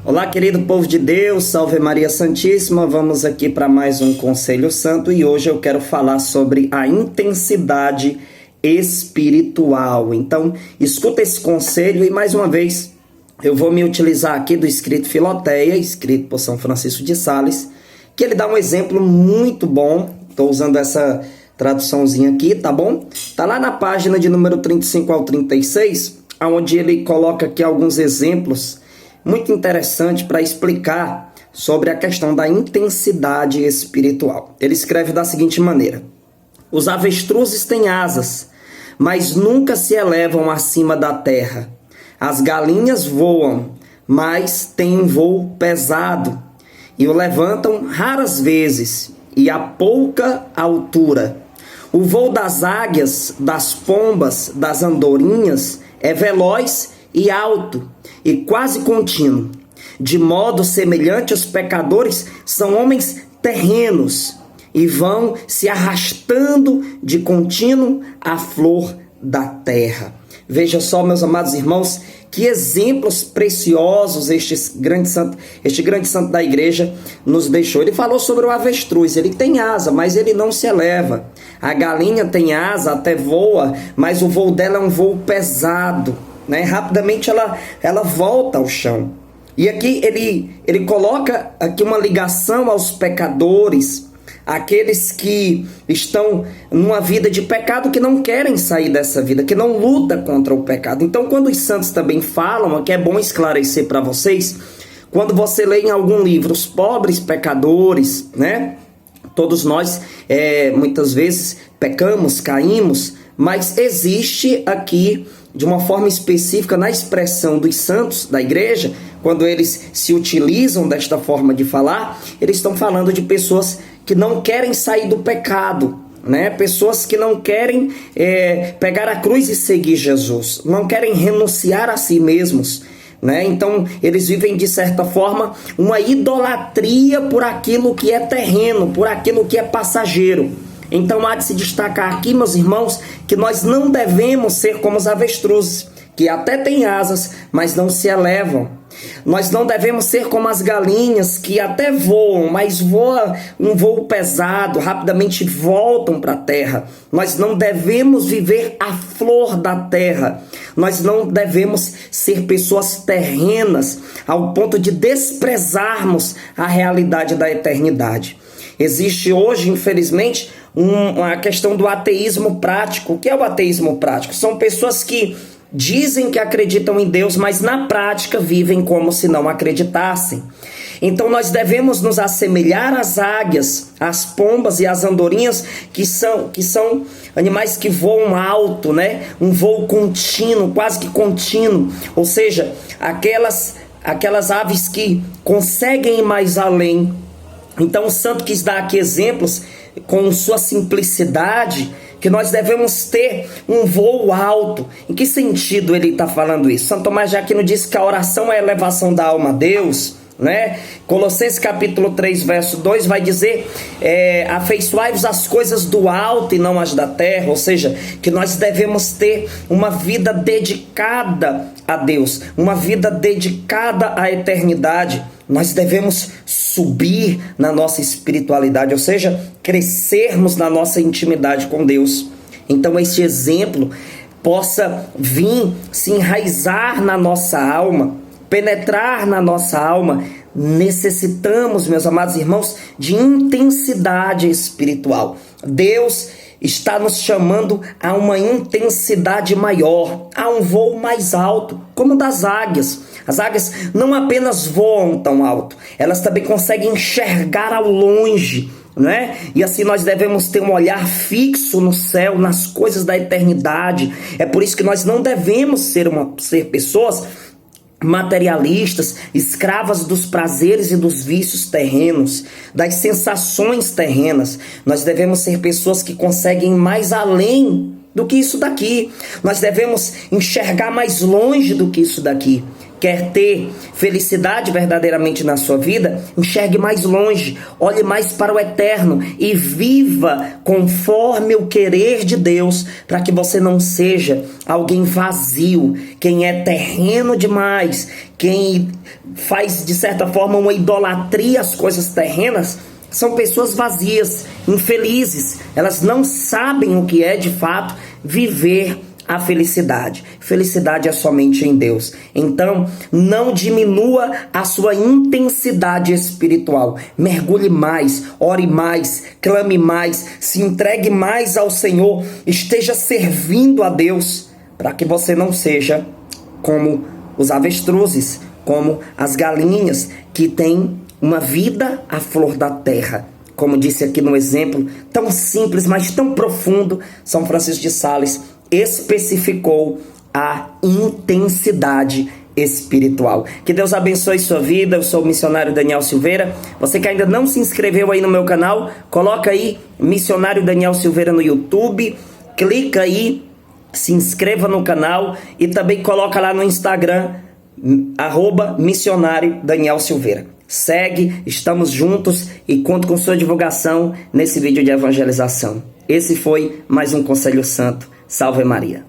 Olá, querido povo de Deus, salve Maria Santíssima. Vamos aqui para mais um Conselho Santo e hoje eu quero falar sobre a intensidade espiritual. Então, escuta esse conselho e mais uma vez eu vou me utilizar aqui do escrito Filoteia, escrito por São Francisco de Sales, que ele dá um exemplo muito bom. Estou usando essa traduçãozinha aqui, tá bom? Tá lá na página de número 35 ao 36, onde ele coloca aqui alguns exemplos muito interessante para explicar sobre a questão da intensidade espiritual. Ele escreve da seguinte maneira: os avestruzes têm asas, mas nunca se elevam acima da terra. As galinhas voam, mas têm um voo pesado, e o levantam raras vezes e a pouca altura. O voo das águias, das pombas, das andorinhas é veloz e alto, e quase contínuo. De modo semelhante, os pecadores são homens terrenos e vão se arrastando de contínuo à flor da terra. Veja só, meus amados irmãos, que exemplos preciosos este grande santo da igreja nos deixou. Ele falou sobre o avestruz, ele tem asa, mas ele não se eleva. A galinha tem asa, até voa, mas o voo dela é um voo pesado. Rapidamente ela volta ao chão. E aqui ele coloca aqui uma ligação aos pecadores, aqueles que estão numa vida de pecado, que não querem sair dessa vida, que não luta contra o pecado. Então, quando os santos também falam, aqui é bom esclarecer para vocês, quando você lê em algum livro os pobres pecadores, todos nós muitas vezes pecamos, caímos, mas existe aqui, de uma forma específica, na expressão dos santos da igreja, quando eles se utilizam desta forma de falar, eles estão falando de pessoas que não querem sair do pecado, pessoas que não querem pegar a cruz e seguir Jesus, não querem renunciar a si mesmos. Então eles vivem de certa forma uma idolatria por aquilo que é terreno, por aquilo que é passageiro. Então há de se destacar aqui, meus irmãos, que nós não devemos ser como os avestruzes, que até têm asas, mas não se elevam. Nós não devemos ser como as galinhas, que até voam, mas voam um voo pesado, rapidamente voltam para a terra. Nós não devemos viver a flor da terra. Nós não devemos ser pessoas terrenas, ao ponto de desprezarmos a realidade da eternidade. Existe hoje, infelizmente, a questão do ateísmo prático. O que é o ateísmo prático? São pessoas que dizem que acreditam em Deus, mas na prática vivem como se não acreditassem. Então nós devemos nos assemelhar às águias, às pombas e às andorinhas, que são animais que voam alto, um voo contínuo, quase que contínuo. Ou seja, aquelas aves que conseguem ir mais além. Então o santo quis dar aqui exemplos com sua simplicidade, que nós devemos ter um voo alto. Em que sentido ele está falando isso? São Tomás de Aquino diz que a oração é a elevação da alma a Deus, Colossenses capítulo 3, verso 2 vai dizer: afeiçoai-vos às coisas do alto e não às da terra. Ou seja, que nós devemos ter uma vida dedicada a Deus, uma vida dedicada à eternidade. Nós devemos subir na nossa espiritualidade, ou seja, crescermos na nossa intimidade com Deus. Então este exemplo possa vir se enraizar na nossa alma, penetrar na nossa alma. Necessitamos, meus amados irmãos, de intensidade espiritual. Deus está nos chamando a uma intensidade maior, a um voo mais alto, como o das águias. As águias não apenas voam tão alto, elas também conseguem enxergar ao longe, E assim nós devemos ter um olhar fixo no céu, nas coisas da eternidade. É por isso que nós não devemos ser pessoas materialistas, escravas dos prazeres e dos vícios terrenos, das sensações terrenas. Nós devemos ser pessoas que conseguem ir mais além do que isso daqui. Nós devemos enxergar mais longe do que isso daqui. Quer ter felicidade verdadeiramente na sua vida? Enxergue mais longe, olhe mais para o eterno e viva conforme o querer de Deus, para que você não seja alguém vazio, quem é terreno demais, quem faz, de certa forma, uma idolatria às coisas terrenas, são pessoas vazias, infelizes. Elas não sabem o que é, de fato, viver a felicidade. Felicidade é somente em Deus. Então, não diminua a sua intensidade espiritual. Mergulhe mais, ore mais, clame mais, se entregue mais ao Senhor, esteja servindo a Deus, para que você não seja como os avestruzes, como as galinhas que têm uma vida à flor da terra. Como disse aqui no exemplo, tão simples, mas tão profundo, São Francisco de Sales especificou a intensidade espiritual. Que Deus abençoe sua vida. Eu sou o missionário Daniel Silveira. Você que ainda não se inscreveu aí no meu canal, coloca aí Missionário Daniel Silveira no YouTube, clica aí, se inscreva no canal e também coloca lá no Instagram, @missionário Daniel Silveira. Segue, estamos juntos e conto com sua divulgação nesse vídeo de evangelização. Esse foi mais um Conselho Santo. Salve Maria.